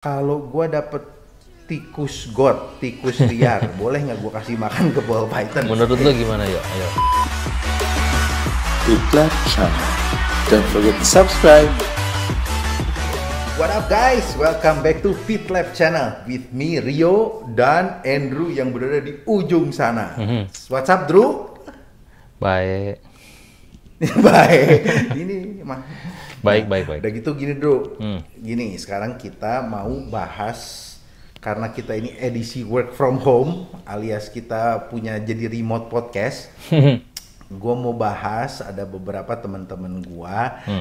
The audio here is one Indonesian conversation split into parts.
Kalau gue dapet tikus god, tikus liar, boleh nggak gue kasih makan ke ball python? Menurut lo gimana, yuk? Ayo. Fitlab Channel. Don't forget to subscribe. What up guys? Welcome back to Fitlab Channel with me Rio dan Andrew yang berada di ujung sana. What's up, Drew? Baik. Baik. Ini mah. Baik. Udah gitu gini, Drew. Gini, sekarang kita mau bahas karena kita ini edisi work from home alias kita punya jadi remote podcast. Gue mau bahas, ada beberapa teman-teman gue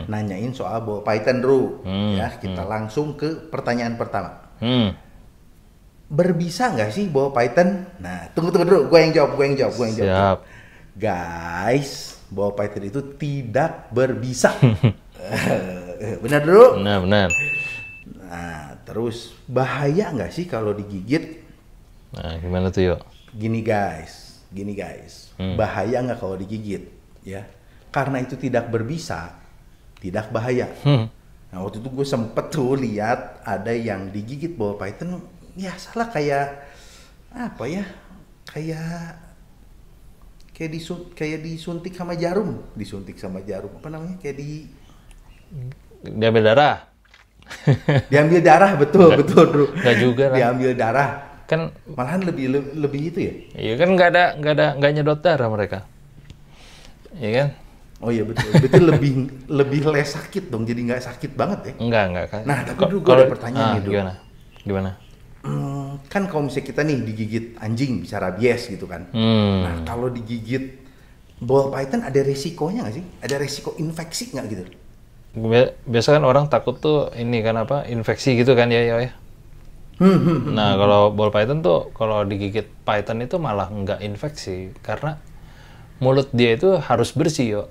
nanyain soal ball python, Drew. Ya, kita langsung ke pertanyaan pertama. Berbisa nggak sih ball python? Nah, tunggu Drew, gue yang jawab. Siap. Guys, ball python itu tidak berbisa. Benar, Drew? Benar. Nah, terus bahaya nggak sih kalau digigit? Nah, gimana tuh, yuk? Gini guys, bahaya nggak kalau digigit? Ya, karena itu tidak berbisa, tidak bahaya. Nah, waktu itu gue sempet tuh lihat ada yang digigit ball python, ya salah kayak apa ya? Kayak disuntik sama jarum, apa namanya? Kayak Diambil darah? diambil darah, betul, Bro. Nggak juga lah. Diambil darah. Kan Malahan lebih itu ya? iya kan nggak nyedot darah mereka. Iya kan? Oh iya betul. Berarti lebih less sakit dong. Jadi nggak sakit banget ya? Enggak kan. Nah, tapi dulu gue ada pertanyaan nih, Dok. Gimana? Kan kalau misalnya kita nih digigit anjing bisa rabies gitu kan. Nah, kalau digigit ball python ada resikonya nggak sih? Ada resiko infeksi nggak gitu? Biasa kan orang takut tuh ini kan apa? Infeksi gitu kan ya. Nah, kalau ball python tuh kalau digigit python itu malah nggak infeksi karena mulut dia itu harus bersih, yo.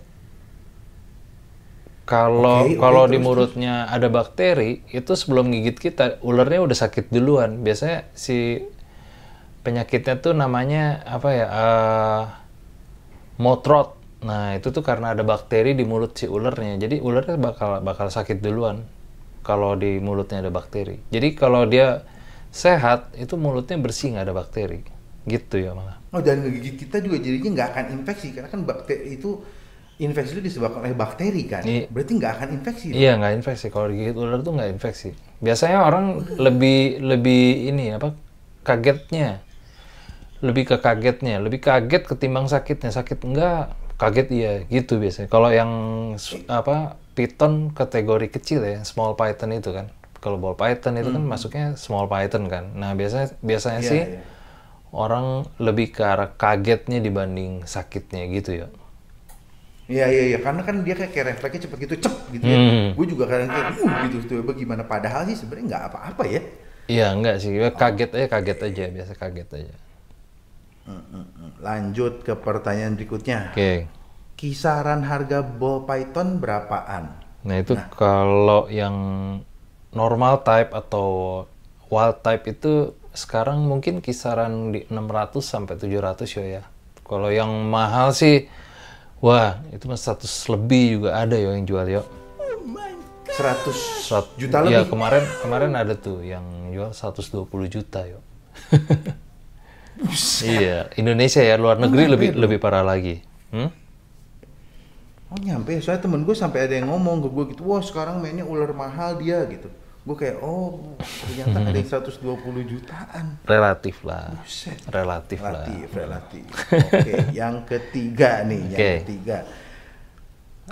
Kalau di mulutnya ada bakteri, itu sebelum gigit kita, ularnya udah sakit duluan. Biasanya si penyakitnya tuh namanya apa ya? Mouth rot. Nah, itu tuh karena ada bakteri di mulut si ularnya. Jadi ularnya bakal sakit duluan kalau di mulutnya ada bakteri. Jadi kalau dia sehat, itu mulutnya bersih, nggak ada bakteri. Gitu ya malah. Oh, dan ngegigit kita juga jadinya nggak akan infeksi karena kan bakteri itu infeksi itu disebabkan oleh bakteri kan. Berarti nggak akan infeksi. Iya, nggak infeksi. Kalau digigit ular tuh nggak infeksi. Biasanya orang lebih ini apa? Kagetnya. Lebih kaget ketimbang sakitnya. Sakit enggak, kaget iya, gitu biasanya. Kalau yang apa? Python kategori kecil ya, small python itu kan. Kalau ball python itu kan masuknya small python kan. Nah, biasanya sih orang lebih ke arah kagetnya dibanding sakitnya gitu ya. Iya, karena kan dia kayak refleksnya cepet gitu, gitu ya. Gue juga kadang kayak, gitu, bagaimana? Padahal sih sebenarnya nggak apa-apa ya. Iya, enggak sih. Kaget aja, biasa kaget aja. Lanjut ke pertanyaan berikutnya. Oke. Kisaran harga ball python berapaan? Nah, itu kalau yang normal type atau wild type itu sekarang mungkin kisaran di 600 sampai 700 ya. Kalau yang mahal sih, wah, itu mah 100 lebih juga ada yo yang jual yo. 100 juta Iya, lebih? kemarin ada tuh yang jual 120 juta yo. Iya, Indonesia ya, luar negeri lebih parah lagi. Oh nyampe, soalnya temen gue sampai ada yang ngomong ke gue gitu, wah sekarang mainnya ular mahal dia gitu. Gue kayak, oh ternyata ada yang 120 jutaan. Relatif lah. Buset. Relatif. Oke, yang ketiga nih, yang ketiga.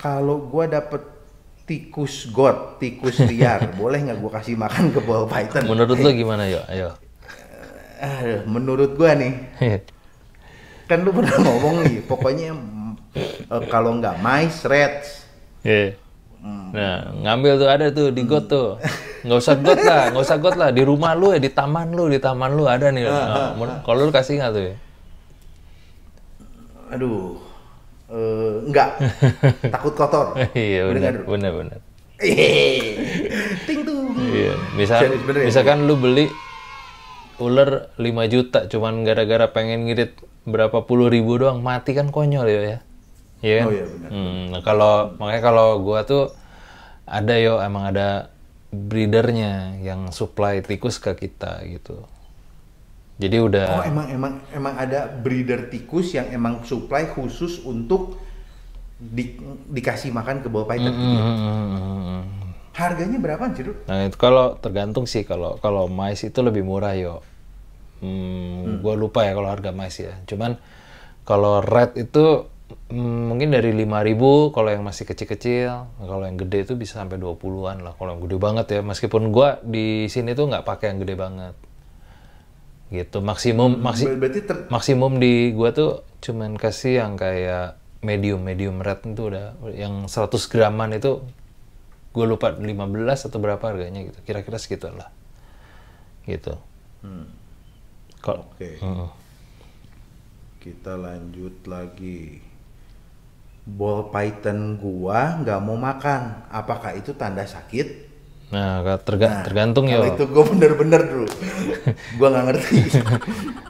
Kalau gue dapet tikus god, tikus liar, boleh nggak gue kasih makan ke ball python? Menurut lo gimana, yuk? Ayo. Menurut gue nih, kan lu pernah ngomong nih, pokoknya kalau nggak mice, rats. Nah, ngambil tuh ada tuh di got tuh. Nggak usah got lah. Di rumah lu ya, di taman lu ada nih. Kalau lu kasih nggak tuh ya? Aduh, enggak. Takut kotor. Iya, benar. Ting tuh. Iya, misalkan lu beli ular 5 juta cuman gara-gara pengen ngirit berapa puluh ribu doang, mati kan konyol ya. Iya kan? Oh iya benar. Nah, makanya kalau gua tuh ada emang ada breedernya yang supply tikus ke kita gitu. Jadi udah. Oh, emang ada breeder tikus yang emang supply khusus untuk dikasih makan ke ball python gitu. Harganya berapaan sih, Duk? Nah, itu kalau tergantung sih, kalau mais itu lebih murah yo. Gue lupa ya kalau harga mais ya. Cuman kalau red itu mungkin dari 5.000 kalau yang masih kecil-kecil. Kalau yang gede itu bisa sampai 20-an lah. Kalau yang gede banget ya, meskipun gue di sini tuh nggak pakai yang gede banget. Gitu, maksimum di gue tuh cuman kasih yang kayak medium red itu udah, yang 100 graman itu gue lupa 15 atau berapa harganya gitu, kira-kira segitu lah gitu. Oke. Kita lanjut lagi. Ball python gua nggak mau makan, apakah itu tanda sakit? Nah, tergantung ya. Kalau itu gua bener-bener dulu, gua nggak ngerti.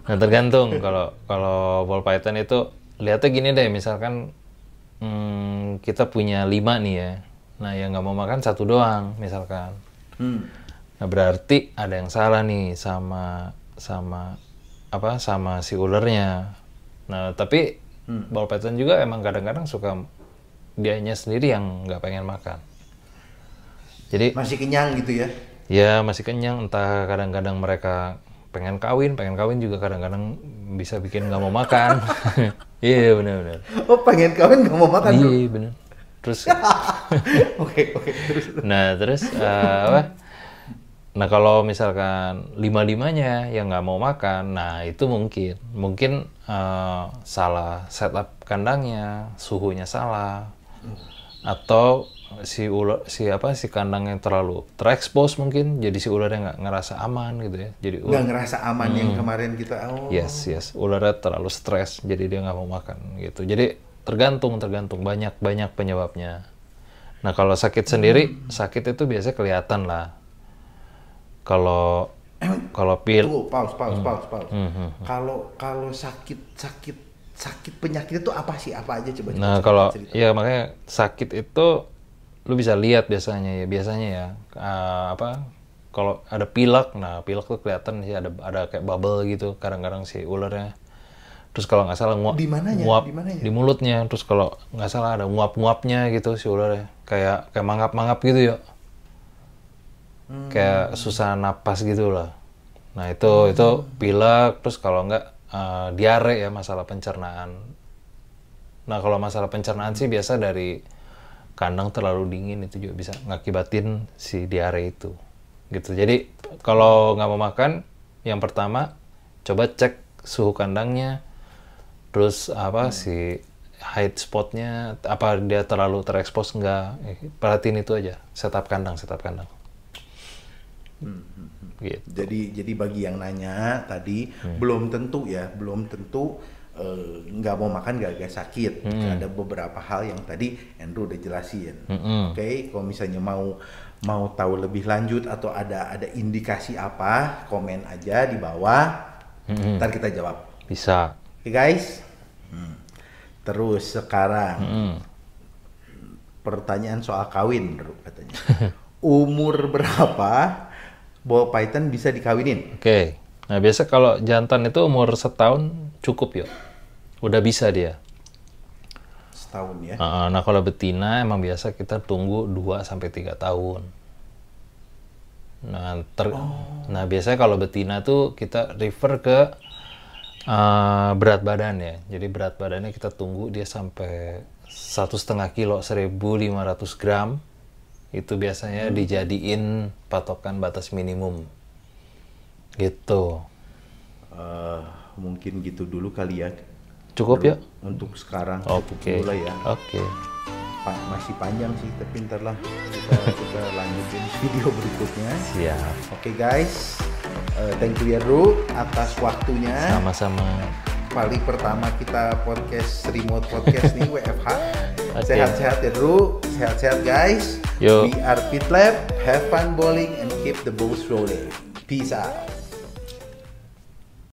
Nah, tergantung. Kalau ball python itu lihatnya gini deh, misalkan kita punya 5 nih ya. Nah, yang nggak mau makan 1 doang, misalkan. Nah, berarti ada yang salah nih sama si ulernya. Nah, tapi ball python juga emang kadang-kadang suka dianya sendiri yang nggak pengen makan. Jadi masih kenyang gitu ya? Ya, masih kenyang. Entah kadang-kadang mereka pengen kawin juga kadang-kadang bisa bikin nggak mau makan. Iya, benar-benar. Oh, pengen kawin nggak mau makan? Iya, benar. Terus Oke, terus. Nah, terus apa? Nah, kalau misalkan 5-5-nya yang nggak mau makan, nah itu mungkin salah setup kandangnya, suhunya salah, atau si kandangnya terlalu terekspos mungkin, jadi si ularnya nggak ngerasa aman gitu ya. Jadi nggak ngerasa aman yang kemarin kita. Yes, ularnya terlalu stres, jadi dia nggak mau makan gitu. Jadi tergantung banyak penyebabnya. Nah, kalau sakit sendiri, sakit itu biasanya kelihatan lah. Kalau pil. Pause. Kalau sakit penyakit itu apa sih? Apa aja coba? Nah, kalau ya makanya sakit itu lu bisa lihat biasanya ya. Kalau ada pilek, nah pilek tuh kelihatan sih ada kayak bubble gitu kadang-kadang si ularnya. Terus kalau nggak salah nguap di mulutnya. Terus kalau nggak salah ada nguap-nguapnya gitu si ularnya. Kayak mangap-mangap gitu ya. Kayak susah napas gitu lah. Nah itu pilek. Terus kalau nggak diare ya, masalah pencernaan. Nah kalau masalah pencernaan sih biasa dari kandang terlalu dingin, itu juga bisa ngakibatin si diare itu. Gitu. Jadi kalau nggak mau makan, yang pertama coba cek suhu kandangnya. Terus si hide spotnya, apa dia terlalu terekspos enggak, perhatiin itu aja. Setup kandang. Gitu. Jadi bagi yang nanya tadi, belum tentu nggak mau makan gara-gara sakit. Ada beberapa hal yang tadi Andrew udah jelasin. Oke, kalau misalnya mau tahu lebih lanjut atau ada indikasi apa, komen aja di bawah. Ntar kita jawab. Bisa. Oke guys. Terus sekarang pertanyaan soal kawin, Bro, katanya. Umur berapa ball python bisa dikawinin? Oke. Nah, biasa kalau jantan itu umur 1 tahun cukup ya. Udah bisa dia. 1 tahun ya. Nah, kalau betina emang biasa kita tunggu 2-3 tahun. Nah, biasanya kalau betina tuh kita refer ke berat badan ya. Jadi berat badannya kita tunggu dia sampai 1,5 kilo, 1.500 gram. Itu biasanya dijadiin patokan batas minimum. Gitu. Mungkin gitu dulu kali ya. Cukup ya? Untuk sekarang. Oke. Dulu ya. Oke. Masih panjang sih, tapi ntar lah kita lanjutin video berikutnya. Siap. Oke guys. Thank you ya Ru atas waktunya. Sama-sama. Kali pertama kita remote podcast nih WFH. Okay. Sehat-sehat ya Ru, sehat-sehat guys. Yo. We are Pit Lab, have fun bowling and keep the balls rolling. Peace out.